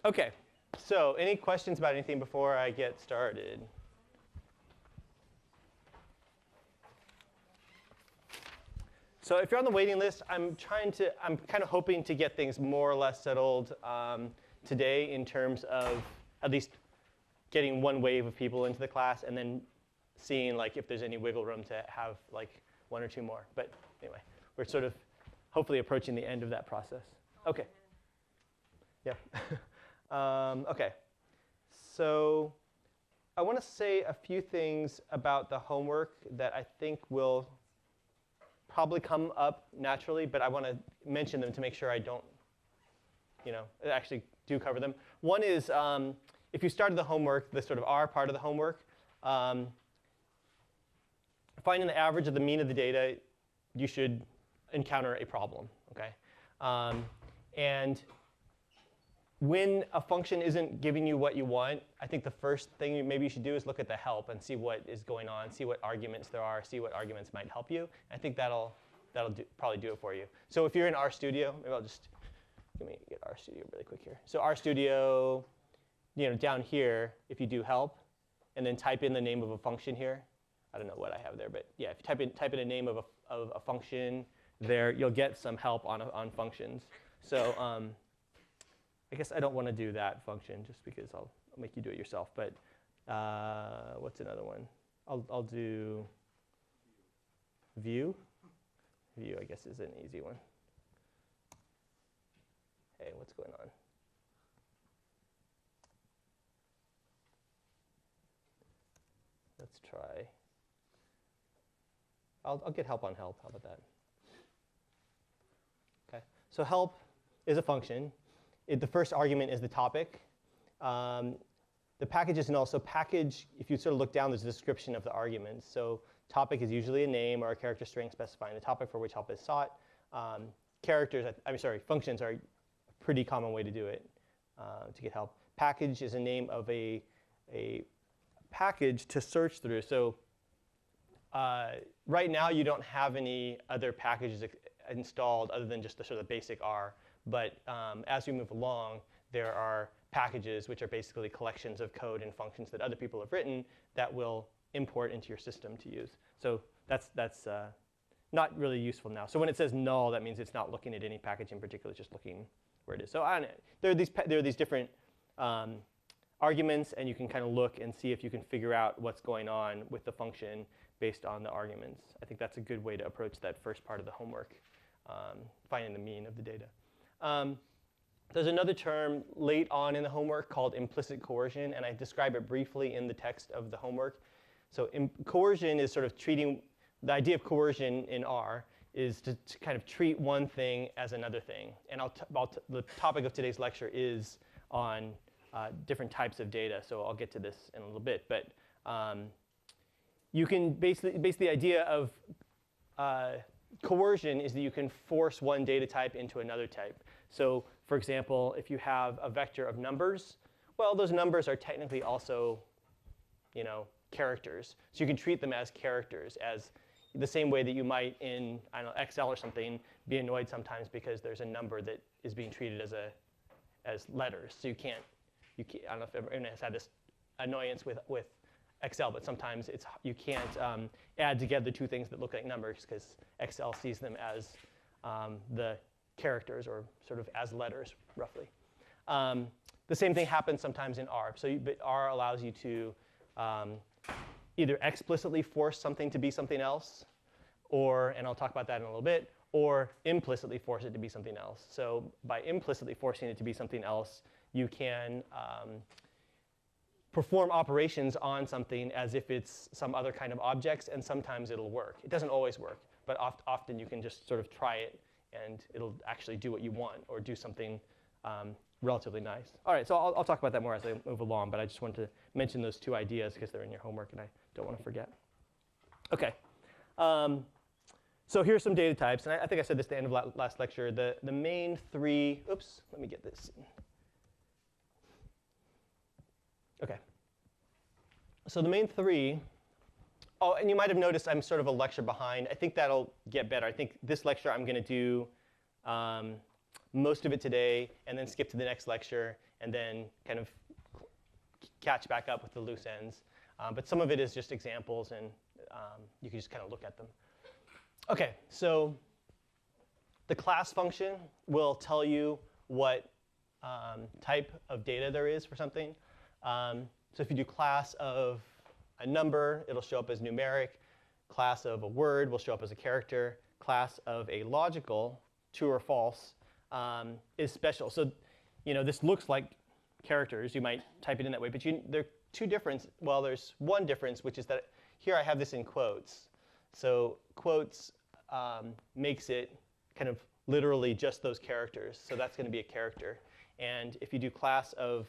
OK, so any questions about anything before I get started? So if you're on the waiting list, I'm kind of hoping to get things more or less settled today in terms of at least getting one wave of people into the class and then seeing like if there's any wiggle room to have like one or two more. But anyway, we're sort of hopefully approaching the end of that process. OK. Yeah. OK. So I want to say a few things about the homework that I think will probably come up naturally, but I want to mention them to make sure I don't, actually do cover them. One is if you started the homework, the sort of R part of the homework, finding the average of the mean of the data, you should encounter a problem, OK? And when a function isn't giving you what you want, I think the first thing maybe you should do is look at the help and see what is going on, see what arguments there are, see what arguments might help you. I think that'll probably do it for you. So if you're in RStudio, maybe I'll just let me get RStudio really quick here. So RStudio, down here, if you do help, and then type in the name of a function here. I don't know what I have there, but yeah, if you type in a name of a function there, you'll get some help on functions. So I guess I don't want to do that function just because I'll make you do it yourself. But what's another one? I'll do view. View, I guess, is an easy one. Hey, what's going on? Let's try. I'll get help on help. How about that? OK. So help is a function. The first argument is the topic. The packages and also package, if you sort of look down, there's a description of the arguments. So topic is usually a name or a character string specifying the topic for which help is sought. Functions are a pretty common way to do it, to get help. Package is a name of a package to search through. So right now, you don't have any other packages installed other than just the sort of basic R. But as we move along, there are packages which are basically collections of code and functions that other people have written that will import into your system to use. So that's not really useful now. So when it says null, that means it's not looking at any package in particular, it's just looking where it is. So there are these different arguments, and you can kind of look and see if you can figure out what's going on with the function based on the arguments. I think that's a good way to approach that first part of the homework, finding the mean of the data. There's another term late on in the homework called implicit coercion, and I describe it briefly in the text of the homework. So coercion is sort of treating, the idea of coercion in R is to kind of treat one thing as another thing. And the topic of today's lecture is on different types of data, so I'll get to this in a little bit. But you can basically the idea of coercion is that you can force one data type into another type. So for example, if you have a vector of numbers, well, those numbers are technically also characters. So you can treat them as characters, as the same way that you might in Excel or something be annoyed sometimes because there's a number that is being treated as letters. So you can't I don't know if everyone has had this annoyance with Excel, but sometimes you can't add together two things that look like numbers because Excel sees them as the characters or sort of as letters, roughly. The same thing happens sometimes in R. But R allows you to either explicitly force something to be something else, and I'll talk about that in a little bit, or implicitly force it to be something else. So by implicitly forcing it to be something else, you can perform operations on something as if it's some other kind of objects, and sometimes it'll work. It doesn't always work, but often you can just sort of try it, and it'll actually do what you want or do something relatively nice. All right, so I'll talk about that more as I move along, but I just wanted to mention those two ideas because they're in your homework, and I don't want to forget. OK. So here's some data types, and I think I said this at the end of last lecture. The main three, oops, let me get this. OK. So the main three, oh, and you might have noticed I'm sort of a lecture behind. I think that'll get better. I think this lecture I'm going to do most of it today, and then skip to the next lecture, and then kind of catch back up with the loose ends. But some of it is just examples, and you can just kind of look at them. OK, so the class function will tell you what type of data there is for something. So if you do class of a number, it'll show up as numeric. Class of a word will show up as a character. Class of a logical, true or false, is special. So this looks like characters. You might type it in that way. But there are two differences. Well, there's one difference, which is that here I have this in quotes. So quotes makes it kind of literally just those characters. So that's going to be a character. And if you do class of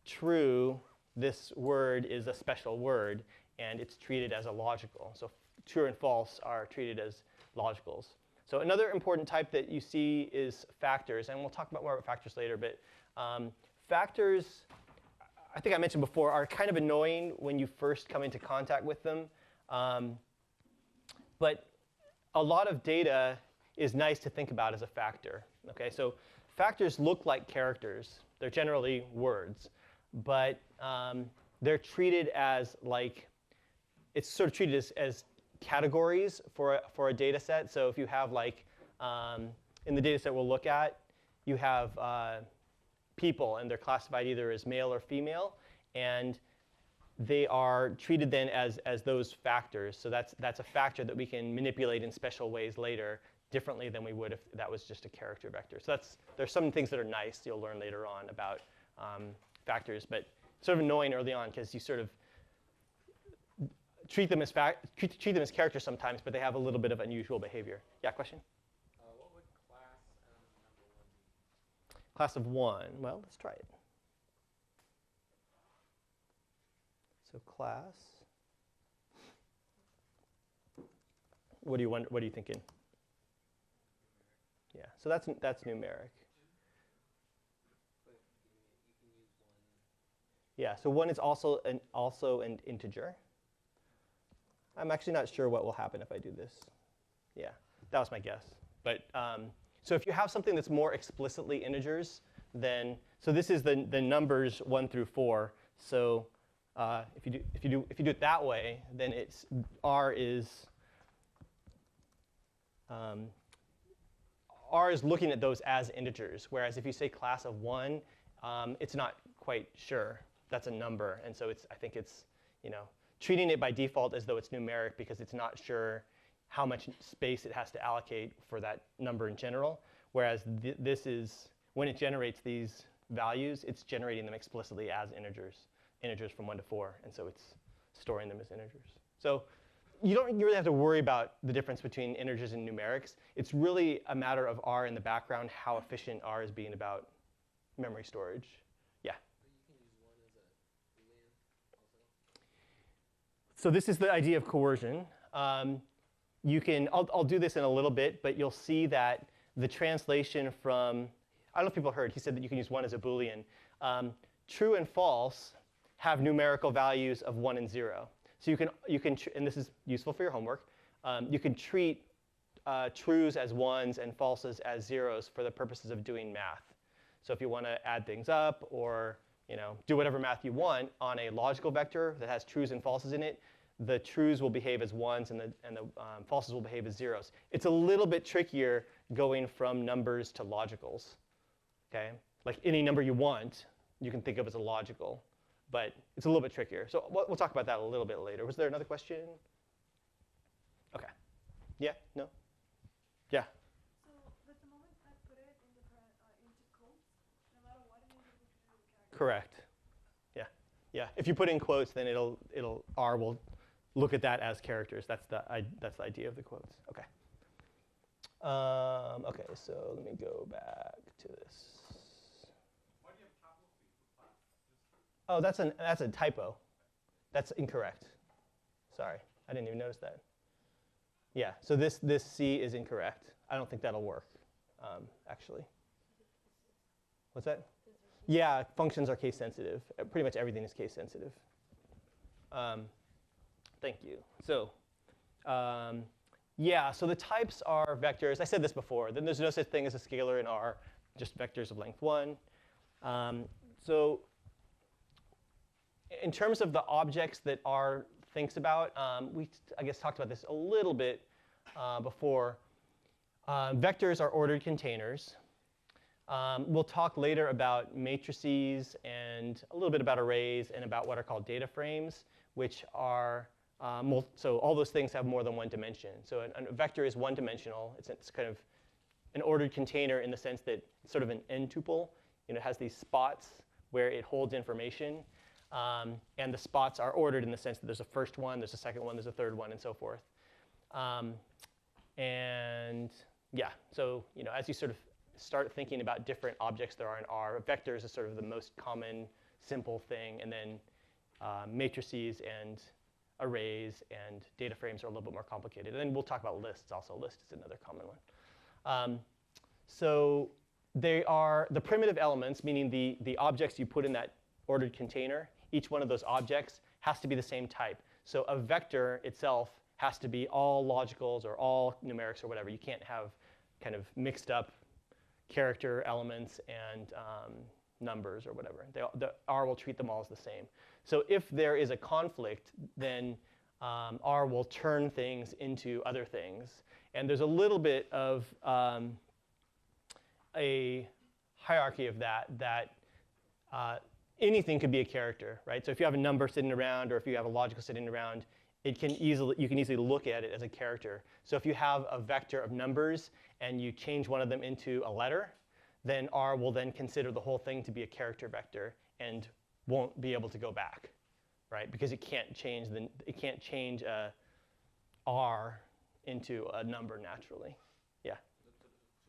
true, this word is a special word, and it's treated as a logical. So true and false are treated as logicals. So another important type that you see is factors, and we'll talk about more about factors later. But factors, I think I mentioned before, are kind of annoying when you first come into contact with them. But a lot of data is nice to think about as a factor. Okay, so factors look like characters. They're generally words, but they're treated as it's sort of treated as categories for a data set. So if you have in the data set we'll look at, you have people, and they're classified either as male or female, and they are treated then as those factors. So that's a factor that we can manipulate in special ways later, differently than we would if that was just a character vector. So there's some things that are nice you'll learn later on about factors, but sort of annoying early on because you sort of treat them as characters sometimes, but they have a little bit of unusual behavior. Yeah, question? What would class number 1 be? Class of 1. Well, let's try it. So class. What are you thinking? Yeah, so that's numeric. But you can use 1. Yeah, so 1 is also an integer. I'm actually not sure what will happen if I do this. Yeah, that was my guess. But so if you have something that's more explicitly integers, then so this is the numbers 1 through 4. So if you do it that way, then R is looking at those as integers. Whereas if you say class of 1, it's not quite sure. That's a number, and so I think it's treating it by default as though it's numeric because it's not sure how much space it has to allocate for that number in general. Whereas this is, when it generates these values, it's generating them explicitly as integers from 1 to 4. And so it's storing them as integers. So you don't really have to worry about the difference between integers and numerics. It's really a matter of R in the background, how efficient R is being about memory storage. Yeah? But you can use 1 as a Boolean also? So this is the idea of coercion. I'll do this in a little bit, but you'll see that the translation from, I don't know if people heard, he said that you can use 1 as a Boolean. True and false have numerical values of 1 and 0. So you can, and this is useful for your homework, you can treat trues as 1s and falses as 0s for the purposes of doing math. So if you want to add things up or do whatever math you want on a logical vector that has trues and falses in it, the trues will behave as 1s and the falses will behave as 0s. It's a little bit trickier going from numbers to logicals. Okay? Like any number you want, you can think of as a logical. But it's a little bit trickier. So we'll talk about that a little bit later. Was there another question? OK. Yeah? No? Yeah? So with the moment I put it into quotes, no matter what it is, it will treat it as a character. Correct. Yeah. Yeah. If you put in quotes, then R will look at that as characters. That's the idea of the quotes. OK. OK, so let me go back to this. Oh, that's a typo. That's incorrect. Sorry, I didn't even notice that. Yeah, so this C is incorrect. I don't think that'll work, actually. What's that? Yeah, functions are case sensitive. Pretty much everything is case sensitive. Thank you. So, yeah, so the types are vectors. I said this before. Then there's no such thing as a scalar in R. just vectors of length 1. So in terms of the objects that R thinks about, we, I guess, talked about this a little bit before. Vectors are ordered containers. We'll talk later about matrices and a little bit about arrays and about what are called data frames, which are, so all those things have more than one dimension. So a vector is one-dimensional. It's kind of an ordered container in the sense that it's sort of an n-tuple. It has these spots where it holds information. And the spots are ordered in the sense that there's a first one, there's a second one, there's a third one, and so forth. And yeah, so as you sort of start thinking about different objects there are in R, vectors is sort of the most common, simple thing, and then matrices and arrays and data frames are a little bit more complicated. And then we'll talk about lists also. List is another common one. So they are the primitive elements, meaning the objects you put in that ordered container. Each one of those objects has to be the same type. So a vector itself has to be all logicals or all numerics or whatever. You can't have kind of mixed up character elements and numbers or whatever. The R will treat them all as the same. So if there is a conflict, then R will turn things into other things. And there's a little bit of a hierarchy of that anything could be a character, right? So if you have a number sitting around or if you have a logical sitting around, you can easily look at it as a character. So if you have a vector of numbers and you change one of them into a letter, then R will then consider the whole thing to be a character vector and won't be able to go back, right? Because it can't change R into a number naturally. Yeah. So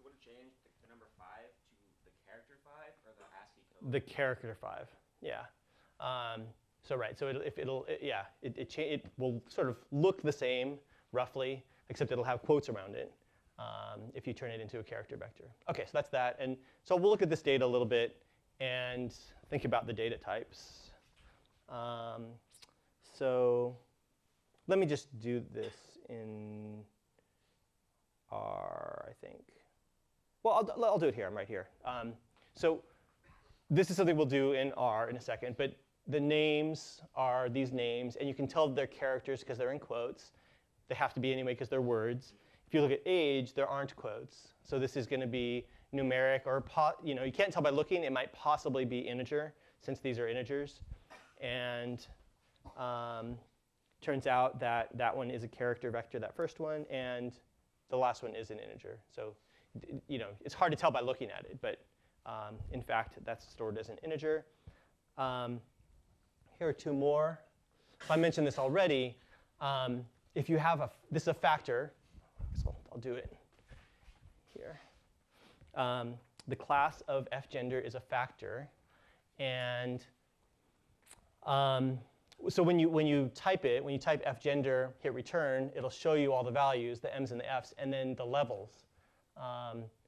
would it change the number 5 to the character 5 or the ASCII code? The character 5, yeah. So right, so it will sort of look the same roughly, except it'll have quotes around it if you turn it into a character vector. Okay, so that's that. And so we'll look at this data a little bit and think about the data types. So let me just do this in R, I think. Well, I'll do it here. I'm right here. So this is something we'll do in R in a second, but the names are these names, and you can tell they're characters because they're in quotes. They have to be anyway because they're words. If you look at age, there aren't quotes. So this is going to be numeric, or you can't tell by looking. It might possibly be integer, since these are integers. And turns out that that one is a character vector, that first one, and the last one is an integer. So it's hard to tell by looking at it, but in fact, that's stored as an integer. Here are two more. So I mentioned this already. If you have this is a factor. So I'll do it here. The class of fgender is a factor, and so when you type fgender, hit return, it'll show you all the values, the m's and the f's, and then the levels.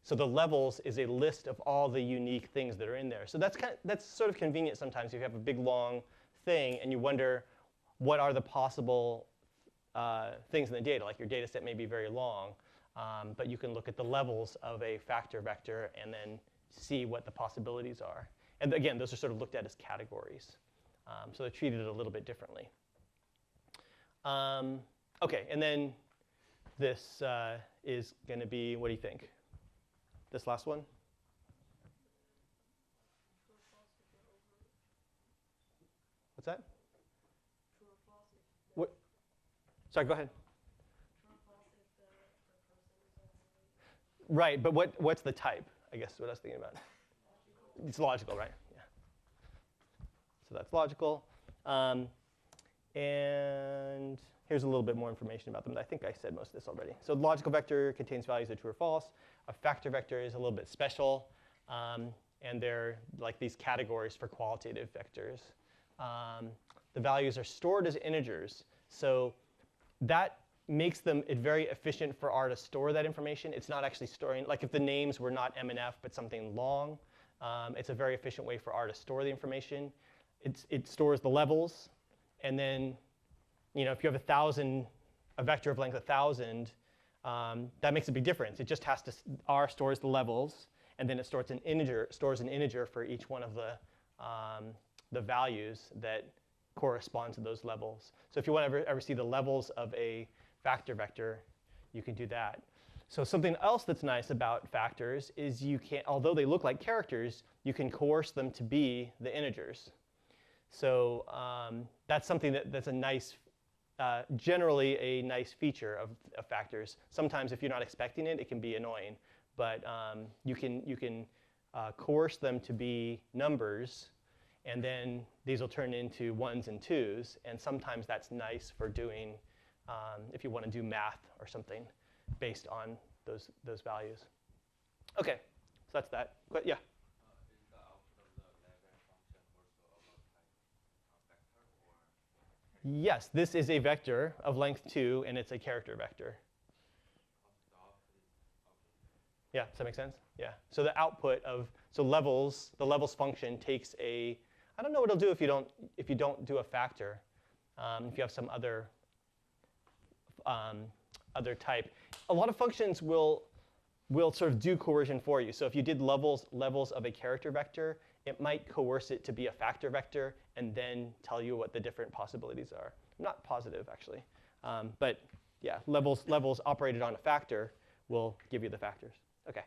So the levels is a list of all the unique things that are in there. So that's sort of convenient sometimes if you have a big long thing and you wonder what are the possible things in the data. Like your data set may be very long, but you can look at the levels of a factor vector and then see what the possibilities are. And again, those are sort of looked at as categories. So they're treated a little bit differently. OK, and then this is going to be, what do you think? This last one? What's that? True or false if What? Sorry, go ahead. true or false if the person is Right, but what's the type? I guess what I was thinking about. It's logical, right? Yeah. So that's logical. And here's a little bit more information about them. I think I said most of this already. So the logical vector contains values of true or false. A factor vector is a little bit special. And they're like these categories for qualitative vectors. The values are stored as integers. So that makes them very efficient for R to store that information. It's not actually storing, like if the names were not M and F, but something long, it's a very efficient way for R to store the information. It stores the levels. And then, if you have a vector of length 1,000, that makes a big difference. It just has to, R stores the levels. and then it stores an integer for each one of the values that correspond to those levels. So if you want to ever see the levels of a factor vector, you can do that. So something else that's nice about factors is you can, although they look like characters, you can coerce them to be the integers. So that's something that's a nice, generally a nice feature of factors. Sometimes if you're not expecting it, it can be annoying. But you can coerce them to be numbers, and then these will turn into 1s and 2s. And sometimes that's nice for doing, if you want to do math or something based on those values. Okay, so that's that. But yeah. Is the output of the Lagrange function also of a vector, or? Yes, this is a vector of length 2, and it's a character vector. The output is, okay. Yeah, does that make sense? Yeah. So the output of the levels function takes a, I don't know what it'll do if you don't do a factor. If you have some other type, a lot of functions will sort of do coercion for you. So if you did levels of a character vector, it might coerce it to be a factor vector and then tell you what the different possibilities are. I'm not positive actually, but yeah, levels operated on a factor will give you the factors. Okay.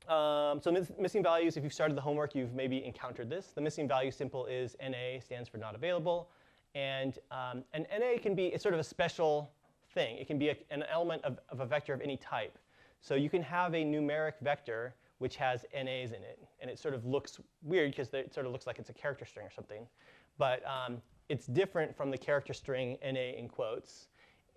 So missing values, if you've started the homework, you've maybe encountered this. The missing value symbol is NA, stands for not available. And NA can be, it's sort of a special thing. It can be an element of a vector of any type. So you can have a numeric vector which has NAs in it. And it sort of looks weird because it sort of looks like it's a character string or something. But it's different from the character string NA in quotes.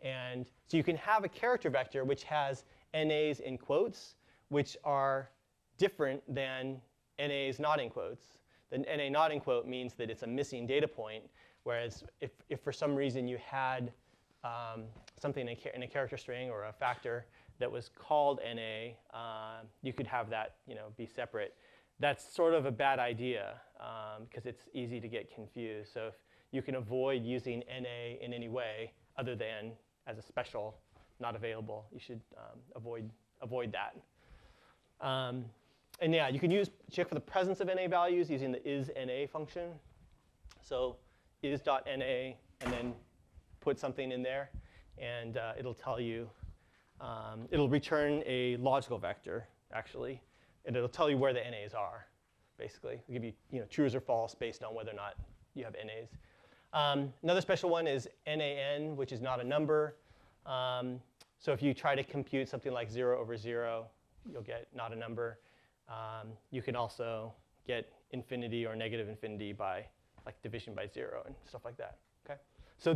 And so you can have a character vector which has NAs in quotes, which are different than NAs not in quotes. The NA not in quote means that it's a missing data point, whereas if for some reason you had something in a character string or a factor that was called NA, you could have that be separate. That's sort of a bad idea because it's easy to get confused. So if you can avoid using NA in any way other than as a special not available, you should avoid that. And yeah, you can check for the presence of NA values using the isNA function. So is.na and then put something in there, and it'll tell you, it'll return a logical vector, actually, and it'll tell you where the NAs are, basically. It'll give you trues or false based on whether or not you have NAs. Another special one is NaN, which is not a number. So if you try to compute something like 0 over 0, you'll get not a number. You can also get infinity or negative infinity by division by 0 and stuff like that. Okay, so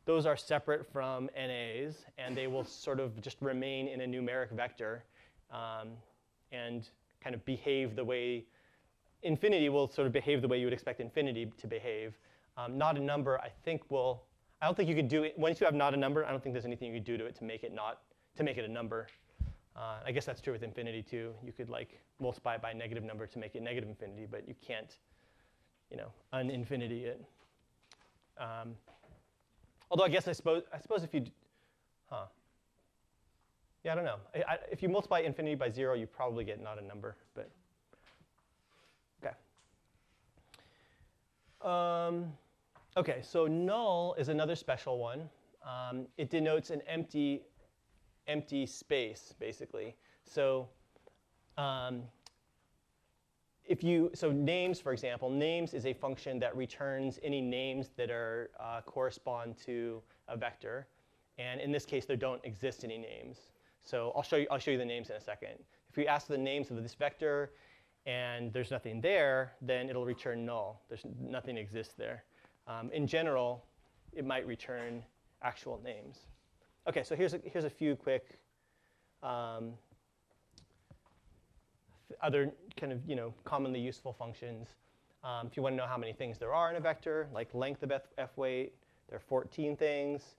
those are separate from NAs, and they will sort of just remain in a numeric vector and kind of behave the way infinity will sort of behave the way you would expect infinity to behave. Not a number, I don't think you could do it once you have not a number. I don't think there's anything you could do to it to make it a number. I guess that's true with infinity too. You could multiply it by a negative number to make it negative infinity, but you can't, uninfinity it. Although I suppose if you, yeah, I don't know. If you multiply infinity by 0, you probably get not a number, but okay. Okay, so null is another special one. It denotes an empty space, basically. So names, for example, names is a function that returns any names that correspond to a vector. And in this case, there don't exist any names. So I'll show you the names in a second. If you ask the names of this vector and there's nothing there, then it'll return null. Nothing exists there. In general, it might return actual names. Okay, so here's a few quick other kind of commonly useful functions. If you want to know how many things there are in a vector, like length of f weight, there are 14 things.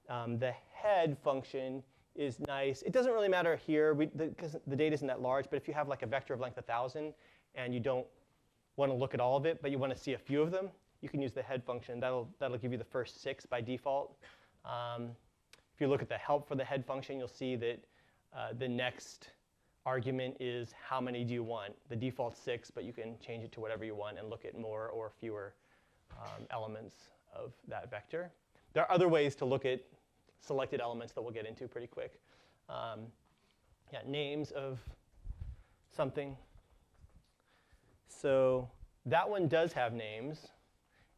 The head function is nice. It doesn't really matter here because the data isn't that large, but if you have a vector of length 1,000 and you don't want to look at all of it, but you want to see a few of them, you can use the head function. That'll give you the first 6 by default. If you look at the help for the head function, you'll see that the next argument is how many do you want. The default's 6, but you can change it to whatever you want and look at more or fewer elements of that vector. There are other ways to look at selected elements that we'll get into pretty quick. Yeah, names of something. So that one does have names,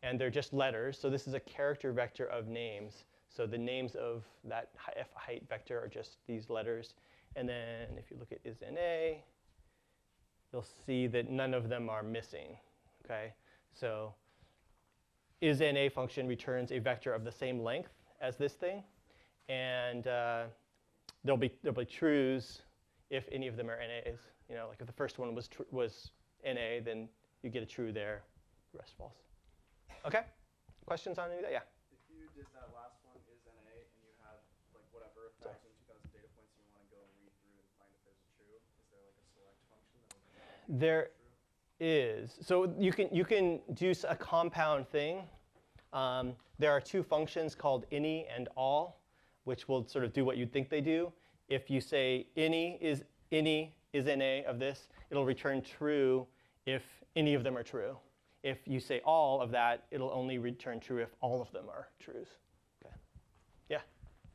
and they're just letters. So this is a character vector of names. So the names of that f height vector are just these letters. And then if you look at isNA, you'll see that none of them are missing. Okay, so isNA function returns a vector of the same length as this thing, and there'll be trues if any of them are NAs. You know, like if the first one was NA, then you get a true there. The rest false. Okay, questions on any of that? Yeah. If you did that last one isNA and you had like whatever 1,000, 2,000 data points, and you want to go and read through and find if there's a true, is there like a select function that would There is. So you can do a compound thing. There are two functions called any and all, which will sort of do what you'd think they do. If you say any is NA of this, it'll return true if any of them are true. If you say all of that, it'll only return true if all of them are trues. Okay. Yeah.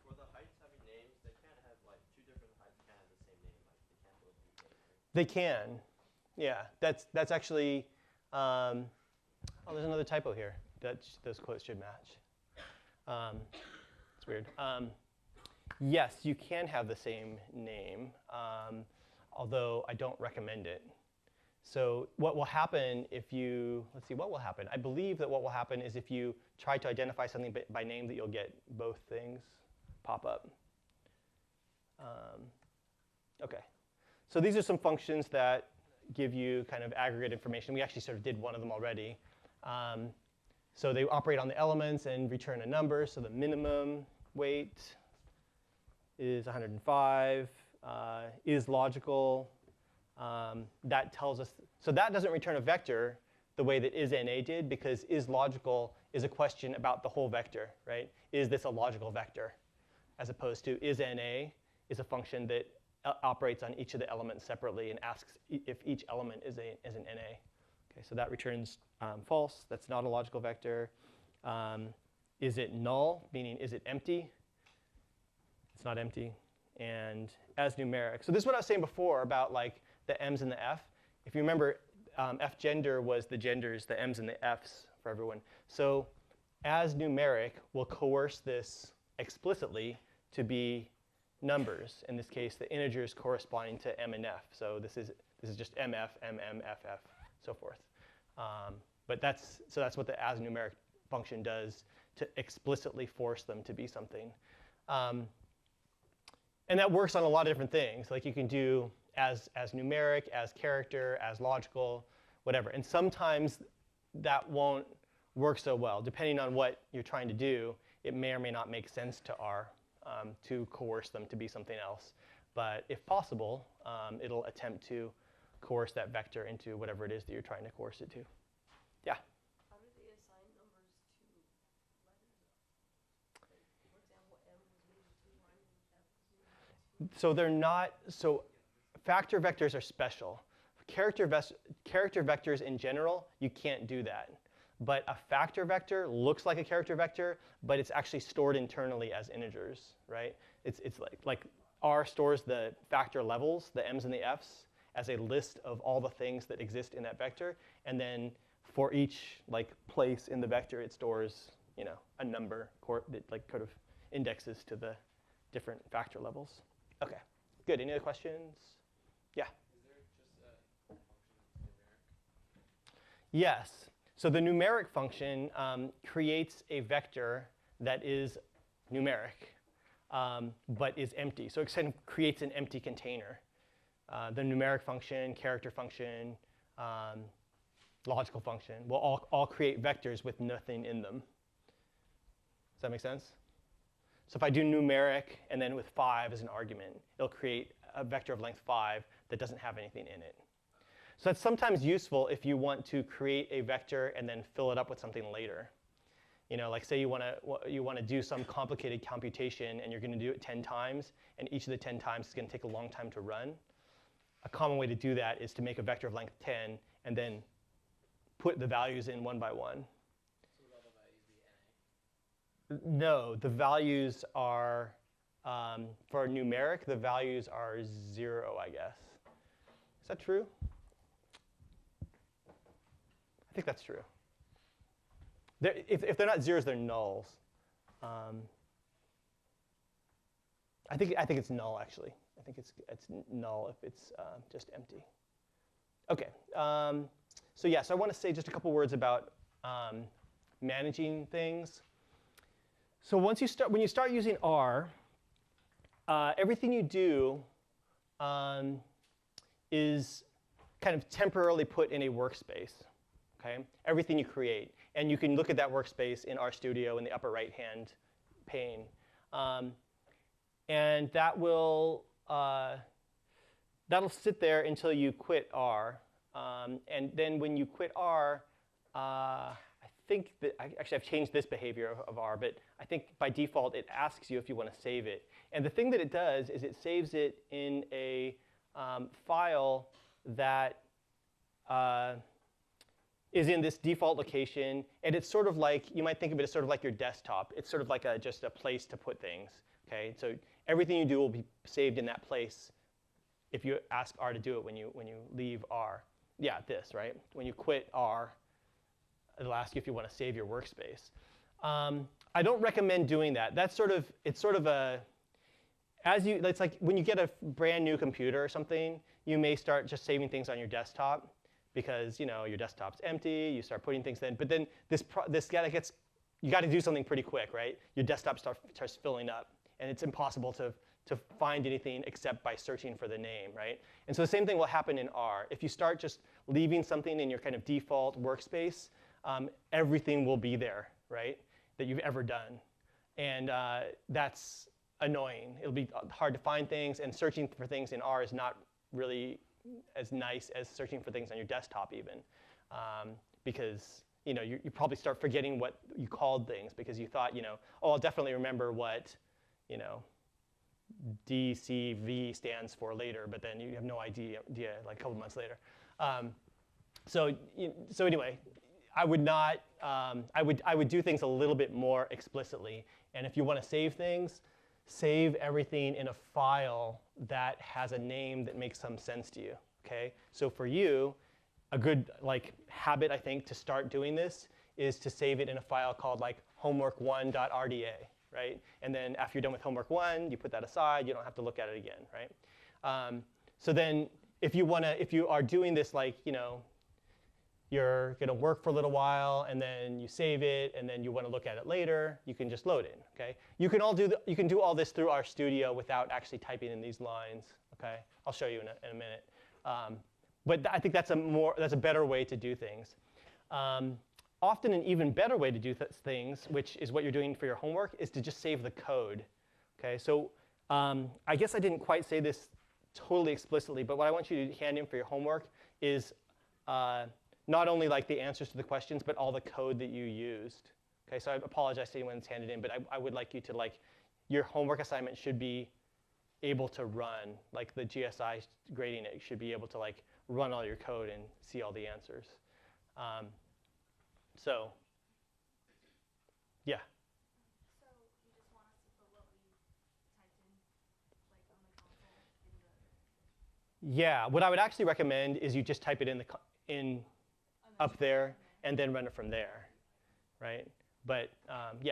For the heights having names, they can't have like two different heights can't have the same name. Like they can't both be the same. They can. Yeah. That's actually. Oh, there's another typo here. Those quotes should match. It's weird. Yes, you can have the same name, although I don't recommend it. So what will happen if you, let's see, what will happen? I believe that what will happen is if you try to identify something by name, that you'll get both things pop up. Okay. So these are some functions that give you kind of aggregate information. We actually sort of did one of them already. So they operate on the elements and return a number. So the minimum weight is 105, is logical. That tells us, so that doesn't return a vector the way that isNA did, because is logical is a question about the whole vector, right? Is this a logical vector? As opposed to isNA is a function that operates on each of the elements separately and asks if each element is an NA. Okay, so that returns false. That's not a logical vector. Is it null, meaning is it empty? It's not empty. And as numeric. So this is what I was saying before about like the M's and the F. If you remember, F gender was the genders, the M's and the F's for everyone. So as numeric, we'll coerce this explicitly to be numbers. In this case, the integers corresponding to M and F. So this is just MF, MM, FF, so forth. But that's what the as numeric function does to explicitly force them to be something. And that works on a lot of different things. Like you can do as numeric, as character, as logical, whatever. And sometimes that won't work so well. Depending on what you're trying to do, it may or may not make sense to R to coerce them to be something else. But if possible, it'll attempt to coerce that vector into whatever it is that you're trying to coerce it to. Yeah? How do they assign numbers to letters? Like, for example, M was maybe 2, 1, F was maybe 2. So they're not, so factor vectors are special. Character vectors in general, you can't do that. But a factor vector looks like a character vector, but it's actually stored internally as integers, right? It's like R stores the factor levels, the M's and the F's, as a list of all the things that exist in that vector, and then for each like place in the vector, it stores, you know, a number that like kind of indexes to the different factor levels. Okay, good. Any other questions? Yeah. Is there just a function that's numeric? Yes. So the numeric function creates a vector that is numeric, but is empty. So it kind of creates an empty container. The numeric function, character function, logical function will all create vectors with nothing in them. Does that make sense? So if I do numeric and then with 5 as an argument, it'll create a vector of length 5 that doesn't have anything in it. So that's sometimes useful if you want to create a vector and then fill it up with something later. You know, like say you want to do some complicated computation and you're going to do it 10 times, and each of the 10 times is going to take a long time to run. a common way to do that is to make a vector of length 10 and then put the values in one by one. So would all the values be NA? No, the values are, for numeric, the values are 0, I guess. Is that true? I think that's true. If they're not zeros, they're nulls. I think it's null, actually. I think it's null if it's just empty. OK. So yeah, so I want to say just a couple words about managing things. So when you start using R, everything you do is kind of temporarily put in a workspace. Okay? Everything you create, and you can look at that workspace in RStudio in the upper right-hand pane, and that'll sit there until you quit R, and then when you quit R, I think that actually I've changed this behavior of R, but I think by default it asks you if you want to save it, and the thing that it does is it saves it in a file that is in this default location, and it's sort of like, you might think of it as sort of like your desktop. It's sort of like just a place to put things, okay? So everything you do will be saved in that place if you ask R to do it when you leave R. Yeah, this, right? When you quit R, it'll ask you if you want to save your workspace. I don't recommend doing that. It's sort of it's like when you get a brand new computer or something, you may start just saving things on your desktop, because your desktop's empty, you start putting things in, but then you got to do something pretty quick, right? Your desktop starts filling up, and it's impossible to find anything except by searching for the name, right? And so the same thing will happen in R. If you start just leaving something in your kind of default workspace, everything will be there, right, that you've ever done, and that's annoying. It'll be hard to find things, and searching for things in R is not really as nice as searching for things on your desktop even, because you probably start forgetting what you called things because you thought, oh, I'll definitely remember what DCV stands for later, but then you have no idea like a couple months later. So anyway, I would not. I would do things a little bit more explicitly, and if you want to save things, save everything in a file that has a name that makes some sense to you, okay? So for you, a good habit, I think, to start doing this is to save it in a file called homework1.rda, right? And then after you're done with homework 1, you put that aside. You don't have to look at it again, right? So then if you are doing this you're going to work for a little while, and then you save it, and then you want to look at it later, you can just load it, okay? You can do all this through RStudio without actually typing in these lines, okay? I'll show you in a minute. But I think that's a better way to do things. Often an even better way to do things, which is what you're doing for your homework, is to just save the code, okay? So I guess I didn't quite say this totally explicitly, but what I want you to hand in for your homework is not only the answers to the questions, but all the code that you used. Okay, so I apologize to anyone that's handed in, but I would like you to your homework assignment should be able to run, the GSI grading it should be able to run all your code and see all the answers. So, yeah. So you just want us to put what we typed in, on the console? Yeah, what I would actually recommend is you just type it in up there and then run it from there, right? But yeah. So do you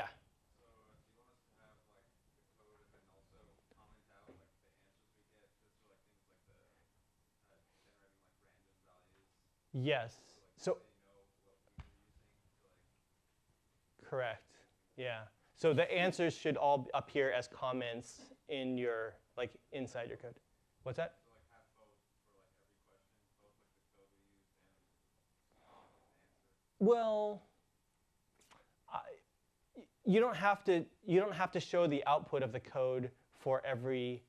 want us to have the code and then also comment out the answers we get, just for things like the generating random values? Yes. So They know what we were using to correct. Yeah. So the answers should all appear as comments in your inside your code. What's that? So have both for every question, both the code we used and the answer. Well, you don't have to show the output of the code for every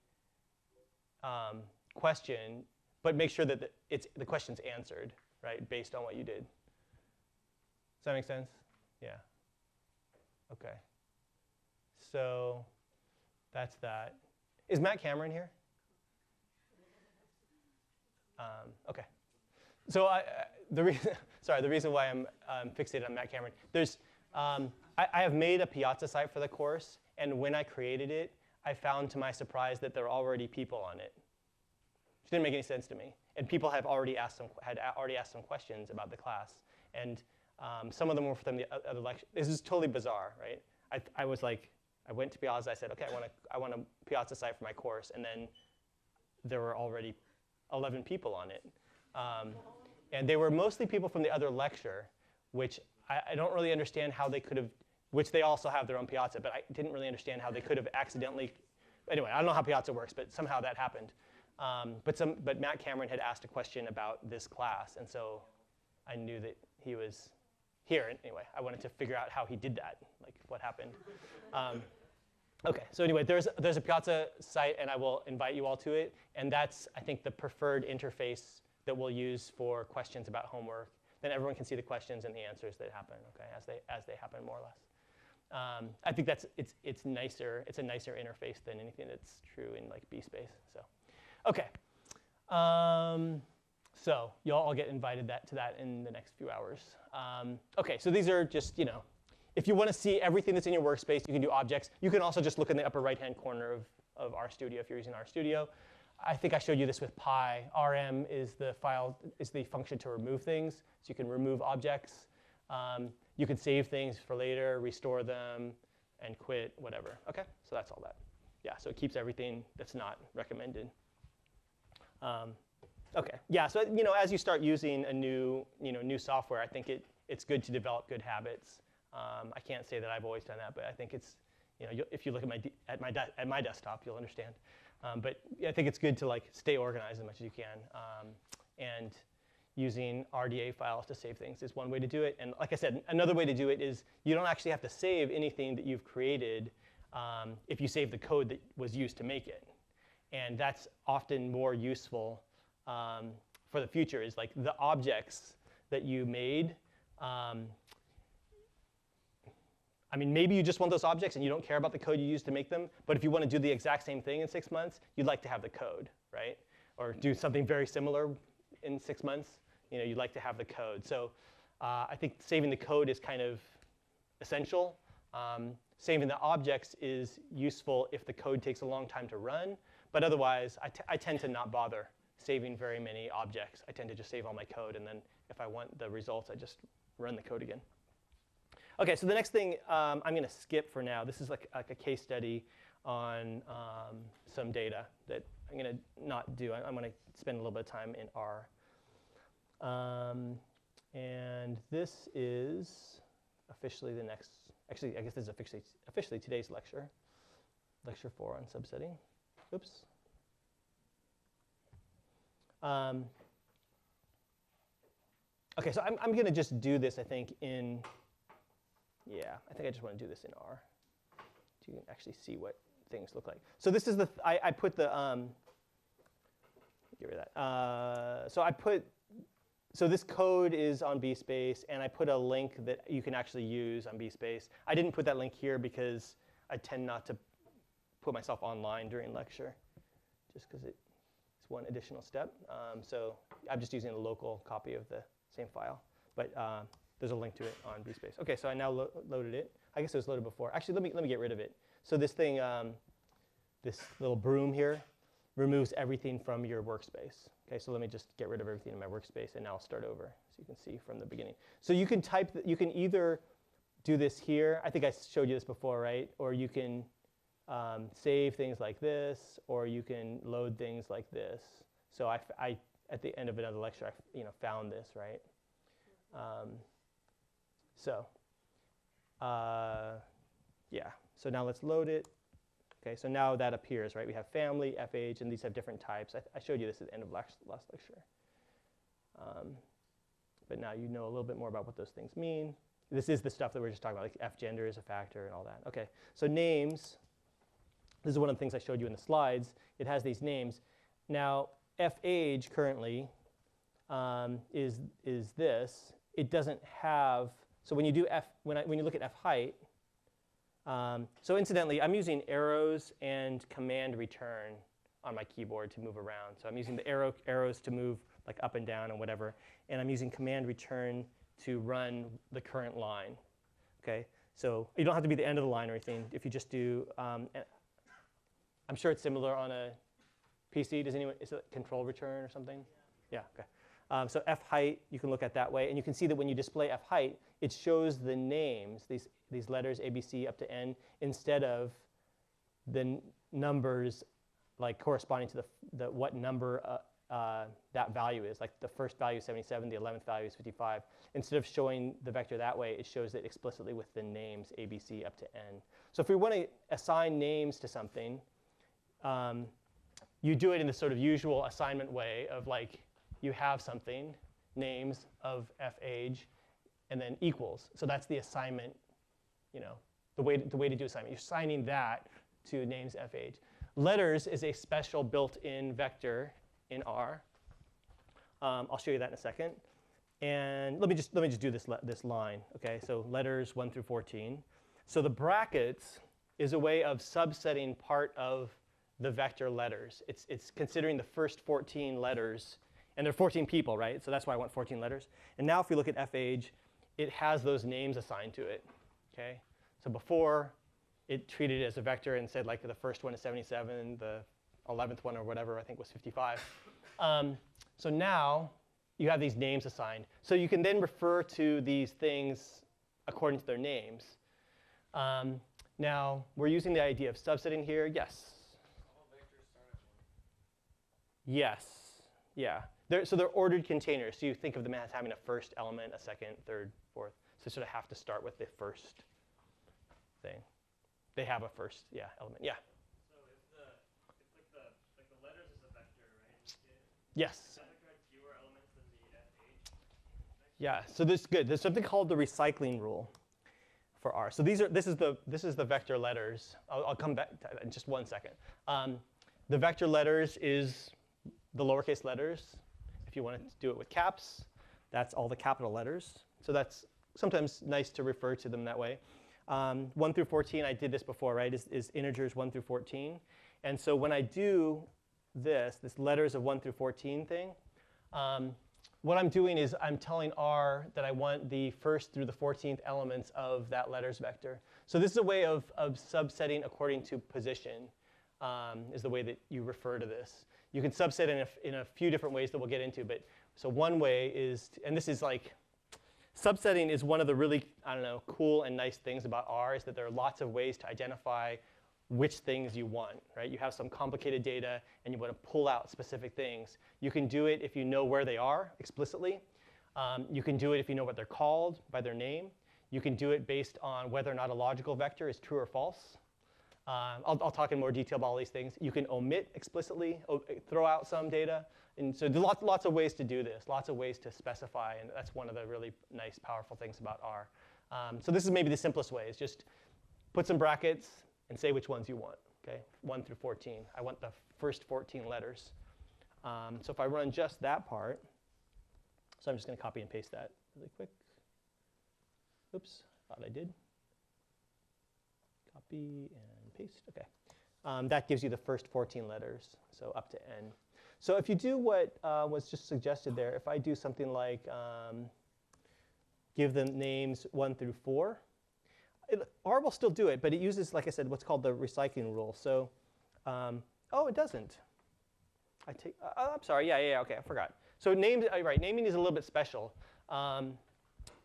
question, but make sure that the question's answered, right, based on what you did. Does that make sense? Yeah. Okay. So that's that. Is Matt Cameron here? Okay. So the reason, sorry, the reason why I'm fixated on Matt Cameron, I have made a Piazza site for the course, and when I created it, I found to my surprise that there are already people on it. Which didn't make any sense to me. And people had already asked some questions about the class, and some of them were from the other lecture. This is totally bizarre, right? I was like, I went to Piazza. I said, okay, I want a Piazza site for my course, and then there were already 11 people on it. And they were mostly people from the other lecture, which I don't really understand how they could have, which they also have their own Piazza, but I didn't really understand how they could have accidentally, anyway, I don't know how Piazza works, but somehow that happened. But Matt Cameron had asked a question about this class, and so I knew that he was here. And anyway, I wanted to figure out how he did that, like what happened. Okay, so anyway, there's a Piazza site, and I will invite you all to it, and that's, I think, the preferred interface that we'll use for questions about homework. Then everyone can see the questions and the answers that happen, okay, as they happen, more or less. I think it's nicer. It's a nicer interface than anything that's true in like BSpace. So, okay. So you'll all get invited to that in the next few hours. Okay, so these are just, if you want to see everything that's in your workspace, you can do objects. You can also just look in the upper right-hand corner of RStudio if you're using RStudio. I think I showed you this with Pi. RM is the function to remove things. So you can remove objects. You can save things for later, restore them, and quit, whatever. Okay, so that's all that. Yeah, so it keeps everything that's not recommended. Okay, yeah, so as you start using a new software, I think it's good to develop good habits. I can't say that I've always done that, but I think it's, if you look at my desktop, you'll understand. But I think it's good to like stay organized as much as you can. And using RDA files to save things is one way to do it. And like I said, another way to do it is you don't actually have to save anything that you've created if you save the code that was used to make it. And that's often more useful for the future, is like the objects that you made. I mean, maybe you just want those objects and you don't care about the code you used to make them, but if you want to do the exact same thing in 6 months, you'd like to have the code, right? Or do something very similar in 6 months, you'd like to have the code. So I think saving the code is kind of essential. Saving the objects is useful if the code takes a long time to run, but otherwise, I tend to not bother saving very many objects. I tend to just save all my code, and then if I want the results, I just run the code again. Okay, so the next thing I'm going to skip for now. This is like a case study on some data that I'm going to not do. I'm going to spend a little bit of time in R. And this is officially the next, actually, I guess this is officially today's lecture, lecture 4 on subsetting. Oops. Okay, so I'm going to just do this, I think, I think I just want to do this in R, so you can actually see what things look like. So this is I put the, get rid of that. So this code is on BSpace, and I put a link that you can actually use on BSpace. I didn't put that link here because I tend not to put myself online during lecture, just because it's one additional step. So I'm just using a local copy of the same file. But there's a link to it on BSpace. Okay, so I now loaded it. I guess it was loaded before. Actually, let me get rid of it. So this thing, this little broom here, removes everything from your workspace. Okay, so let me just get rid of everything in my workspace, and now I'll start over, so you can see from the beginning. So you can you can either do this here. I think I showed you this before, right? Or you can save things like this, or you can load things like this. So I at the end of another lecture, I found this, right? Yeah, so now let's load it. Okay, so now that appears, right? We have family, FH, and these have different types. I showed you this at the end of last lecture. But now you know a little bit more about what those things mean. This is the stuff that we're just talking about, like fgender is a factor and all that. Okay, so names. This is one of the things I showed you in the slides. It has these names. Now, fage currently is this. It doesn't have, so when you do when you look at fheight, so incidentally, I'm using arrows and command return on my keyboard to move around. So I'm using the arrows to move like up and down and whatever. And I'm using command return to run the current line. Okay? So you don't have to be the end of the line or anything. If you just do, I'm sure it's similar on a PC. Does anyone, is it control return or something? Yeah, okay. So f height, you can look at that way. And you can see that when you display f height, it shows the names, these letters A, B, C up to N, instead of the numbers like corresponding to the what number that value is. Like the first value is 77, the 11th value is 55. Instead of showing the vector that way, it shows it explicitly with the names A, B, C up to N. So if we want to assign names to something, you do it in the sort of usual assignment way of like, you have something, names of f age, and then equals. So that's the assignment, you know, the way to do assignment. You're assigning that to names f age. Letters is a special built-in vector in R. I'll show you that in a second. And let me just do this line. Okay, so letters 1 through 14. So the brackets is a way of subsetting part of the vector letters. It's considering the first 14 letters. And there are 14 people, right? So that's why I want 14 letters. And now if we look at f age, it has those names assigned to it. Okay? So before, it treated it as a vector and said like the first one is 77, the 11th one or whatever I think was 55. So now you have these names assigned. So you can then refer to these things according to their names. Now, we're using the idea of subsetting here. Yes? All vectors start at 1. Yes. Yeah. So they're ordered containers. So you think of them as having a first element, a second, third, fourth. So you sort of have to start with the first thing. They have a first, element. Yeah. So if the letters is a vector, right? Yes. Does that vector have fewer elements than the f age? Yeah. So this is good. There's something called the recycling rule for R. So this is the vector letters. I'll come back to in just 1 second. The vector letters is the lowercase letters. If you want to do it with caps, that's all the capital letters. So that's sometimes nice to refer to them that way. 1 through 14, I did this before, right, is integers 1 through 14. And so when I do this letters of 1 through 14 thing, what I'm doing is I'm telling R that I want the first through the 14th elements of that letters vector. So this is a way of subsetting according to position, is the way that you refer to this. You can subset in a few different ways that we'll get into, but so one way is, and this is like, subsetting is one of the really, cool and nice things about R is that there are lots of ways to identify which things you want, right? You have some complicated data and you want to pull out specific things. You can do it if you know where they are explicitly. You can do it if you know what they're called by their name. You can do it based on whether or not a logical vector is true or false. I'll talk in more detail about all these things. You can omit explicitly, throw out some data. And so there's lots of ways to do this, lots of ways to specify, and that's one of the really nice, powerful things about R. So this is maybe the simplest way, is just put some brackets and say which ones you want, okay? 1 through 14. I want the first 14 letters. So if I run just that part, so I'm just going to copy and paste that really quick. Oops, thought I did. Copy and paste, okay. That gives you the first 14 letters, so up to N. So if you do what was just suggested there, if I do something like give them names 1 through 4, R will still do it, but it uses, like I said, what's called the recycling rule. So, oh, it doesn't. I'm sorry, yeah, okay, I forgot. So names, right, naming is a little bit special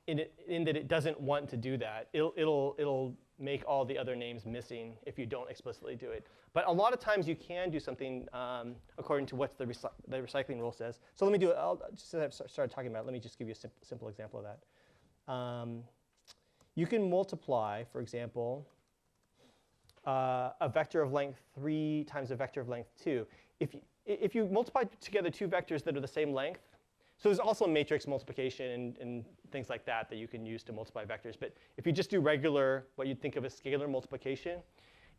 in that it doesn't want to do that. It'll make all the other names missing if you don't explicitly do it. But a lot of times you can do something according to what the recycling rule says. So let me do it. Just as I've started talking about it, let me just give you a simple example of that. You can multiply, for example, a vector of length 3 times a vector of length 2. If you multiply together two vectors that are the same length, so there's also matrix multiplication and things like that you can use to multiply vectors. But if you just do regular, what you'd think of as scalar multiplication,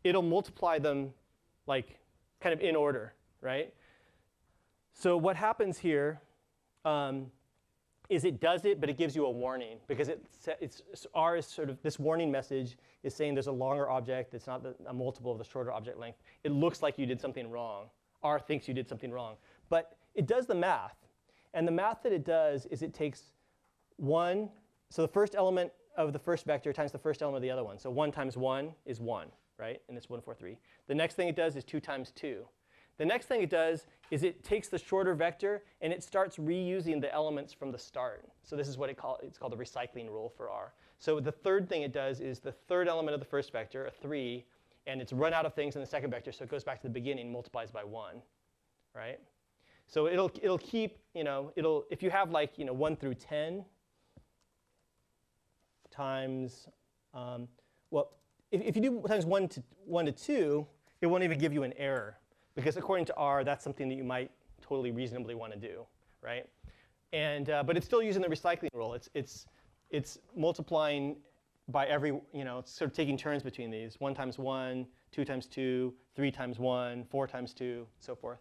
it'll multiply them like kind of in order, right? So what happens here is it does it, but it gives you a warning because R is sort of, this warning message is saying there's a longer object that's not a multiple of the shorter object length. It looks like you did something wrong. R thinks you did something wrong. But it does the math. And the math that it does is it takes 1, so the first element of the first vector times the first element of the other one. So 1 times 1 is 1, right? And it's 1, 4, 3. The next thing it does is 2 times 2. The next thing it does is it takes the shorter vector and it starts reusing the elements from the start. So this is what it's called the recycling rule for R. So the third thing it does is the third element of the first vector, a 3, and it's run out of things in the second vector, so it goes back to the beginning, multiplies by 1, right? So it'll keep, if you have like 1 through 10 times, if you do times 1 to 2, it won't even give you an error. Because according to R, that's something that you might totally reasonably want to do, right? And but it's still using the recycling rule. It's multiplying by every, it's sort of taking turns between these. 1 times 1, 2 times 2, 3 times 1, 4 times 2, so forth.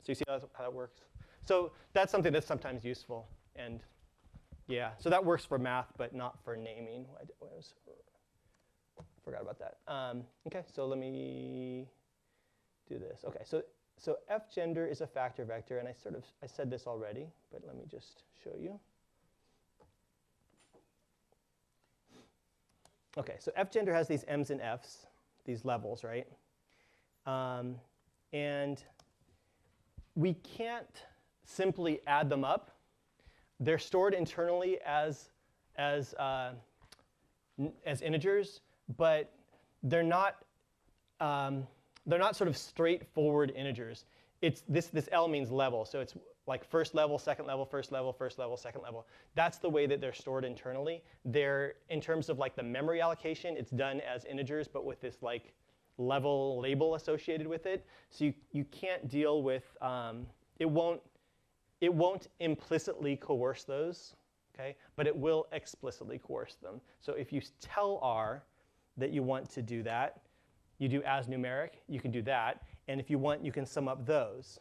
So you see how that works? So that's something that's sometimes useful. And yeah, so that works for math, but not for naming. Forgot about that. OK, so let me do this. OK, so F gender is a factor vector, and I said this already, but let me just show you. OK, so F gender has these M's and F's, these levels, right? And we can't simply add them up. They're stored internally as integers, but they're not sort of straightforward integers. It's this L means level, so it's like first level, second level, first level, second level. That's the way that they're stored internally. They're, in terms of like the memory allocation, it's done as integers, but with this like level label associated with it. So you can't deal with, it won't implicitly coerce those, okay? But it will explicitly coerce them. So if you tell R that you want to do that, you do as numeric, you can do that. And if you want, you can sum up those.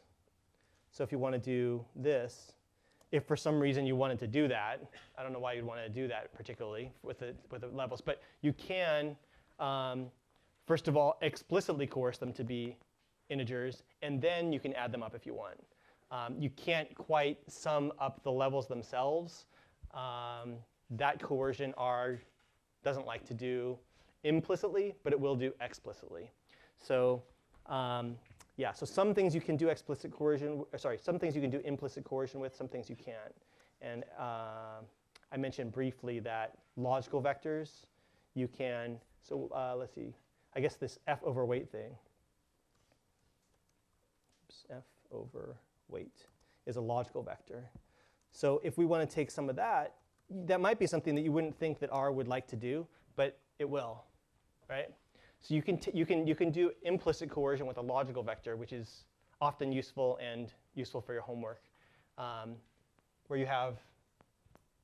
So if you want to do this, if for some reason you wanted to do that, I don't know why you'd want to do that particularly with the levels, but you can, first of all, explicitly coerce them to be integers, and then you can add them up if you want. You can't quite sum up the levels themselves. That coercion R doesn't like to do implicitly, but it will do explicitly. So yeah, so some things you can do explicit coercion, some things you can do implicit coercion with, some things you can't. And I mentioned briefly that logical vectors, you can, so let's see, I guess this F over weight thing, F over weight is a logical vector. So if we want to take some of that, that might be something that you wouldn't think that R would like to do, but it will, right? So you can do implicit coercion with a logical vector, which is often useful and useful for your homework, where you have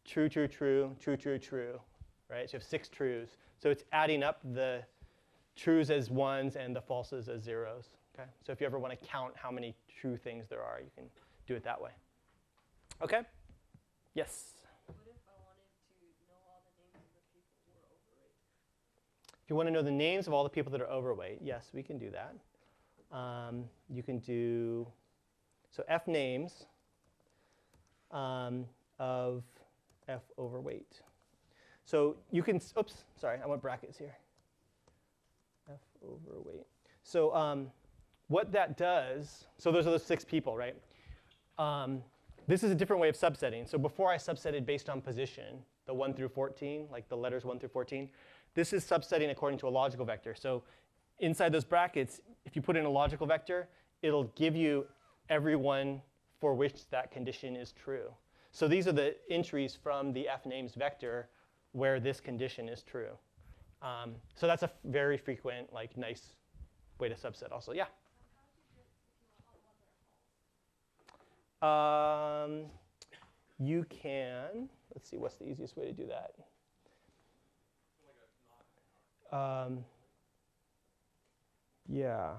true, true, true, true, true, true, right? So you have 6 truths. So it's adding up the trues as ones and the falses as zeros. Okay? So if you ever want to count how many true things there are, you can do it that way. Okay? Yes? What if I wanted to know all the names of the people who are overweight? If you want to know the names of all the people that are overweight, yes, we can do that. You can do, so F names of F overweight. So you can, oops, sorry, I want brackets here. F overweight. So what that does, so those are those 6 people, right? This is a different way of subsetting. So before I subsetted based on position, the 1 through 14, like the letters 1 through 14, this is subsetting according to a logical vector. So inside those brackets, if you put in a logical vector, it'll give you everyone for which that condition is true. So these are the entries from the F names vector where this condition is true. So that's a very frequent, like, nice way to subset also. Yeah? You can, let's see, what's the easiest way to do that? Yeah,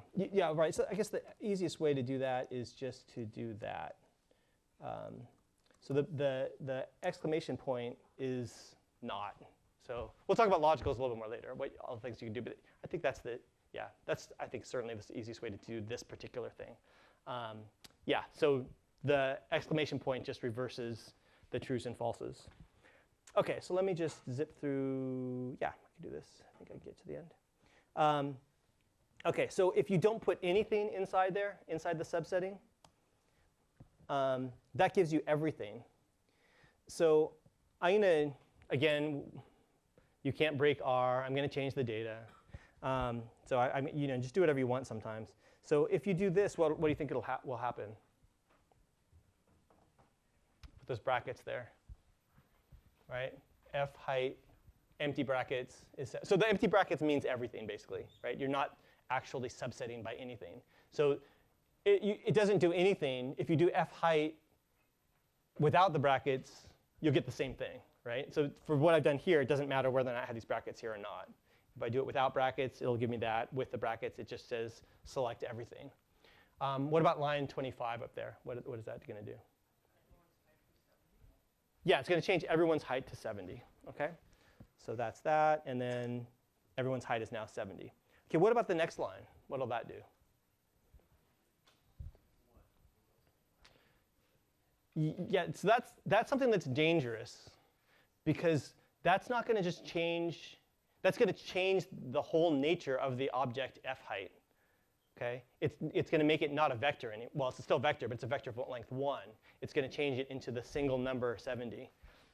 right. So I guess the easiest way to do that is just to do that. So the exclamation point is not. So we'll talk about logicals a little bit more later, what all the things you can do. But I think that's I think certainly the easiest way to do this particular thing. Yeah, so the exclamation point just reverses the trues and falses. Okay, so let me just zip through. Yeah, I can do this. I think I can get to the end. Okay, so if you don't put anything inside there, inside the subsetting, that gives you everything. So I'm going to, again, you can't break R. I'm going to change the data. So just do whatever you want sometimes. So if you do this, what do you think will happen? Put those brackets there, right? F height, empty brackets. So the empty brackets means everything, basically, right? You're not actually subsetting by anything. So it doesn't do anything. If you do F height without the brackets, you'll get the same thing, right? So for what I've done here, it doesn't matter whether or not I have these brackets here or not. If I do it without brackets, it'll give me that. With the brackets, it just says select everything. What about line 25 up there? What is that going to do? Yeah, it's going to change everyone's height to 70. Okay, so that's that. And then everyone's height is now 70. Okay, what about the next line? What will that do? Yeah, so that's something that's dangerous, because that's not going to just change. That's going to change the whole nature of the object f height. Okay, it's going to make it not a vector anymore. Well, it's still a vector, but it's a vector of length 1. It's going to change it into the single number 70.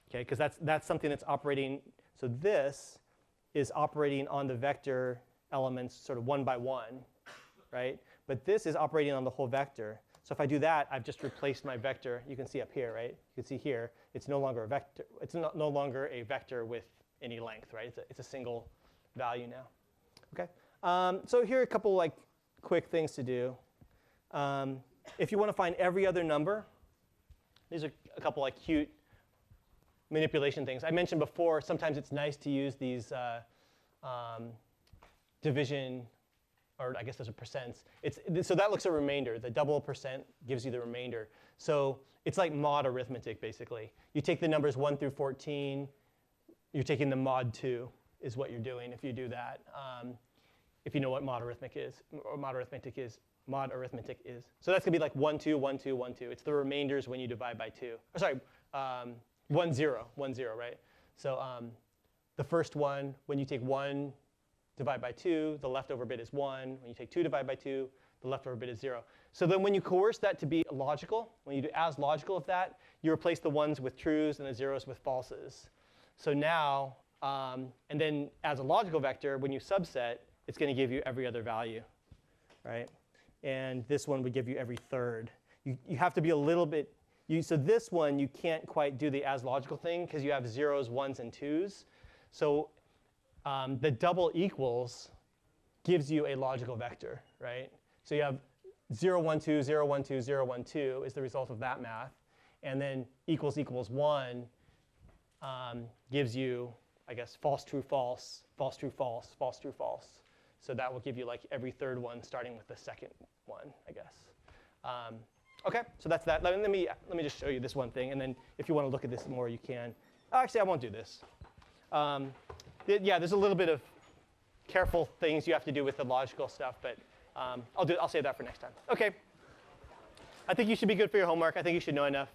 Okay, because that's something that's operating. So this is operating on the vector elements sort of one by one, right? But this is operating on the whole vector. So if I do that, I've just replaced my vector. You can see up here, right? You can see here, it's no longer a vector. It's no longer a vector with any length, right? It's a single value now. Okay. So here are a couple like quick things to do. If you want to find every other number, these are a couple like cute manipulation things. I mentioned before, sometimes it's nice to use these division, or I guess those are percents. So that looks at remainder. The double percent gives you the remainder. So it's like mod arithmetic, basically. You take the numbers 1 through 14. You're taking the mod 2 is what you're doing if you do that. If you know what mod arithmetic is. So that's going to be like 1, 2, 1, 2, 1, 2. It's the remainders when you divide by 2. Oh, sorry, 1, 0, 1, 0, right? So the first one, when you take 1, divide by 2, the leftover bit is 1. When you take 2, divide by 2, the leftover bit is 0. So then when you coerce that to be logical, when you do as logical of that, you replace the 1s with trues and the 0s with falses. So now, and then as a logical vector, when you subset, it's going to give you every other value, right? And this one would give you every third. You have to be a little bit, so this one, you can't quite do the as logical thing because you have 0s, 1s, and 2s. So the double equals gives you a logical vector, right? So you have 0, 1, 2, 0, 1, 2, 0, 1, 2 is the result of that math. And then equals equals 1 gives you, I guess, false, true, false, false, true, false, false, true, false. So that will give you like every third one starting with the second one, I guess. OK, so that's that. Let me just show you this one thing. And then if you want to look at this more, you can. Actually, I won't do this. Yeah, there's a little bit of careful things you have to do with the logical stuff. But I'll save that for next time. OK. I think you should be good for your homework. I think you should know enough.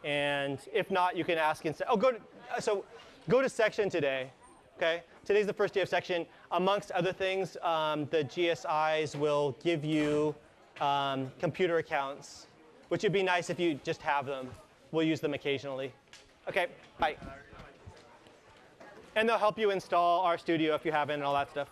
And if not, you can ask and say, oh, go to section today. Okay? Today's the first day of section. Amongst other things, the GSIs will give you computer accounts, which would be nice if you just have them. We'll use them occasionally. OK, bye. And they'll help you install RStudio if you haven't and all that stuff.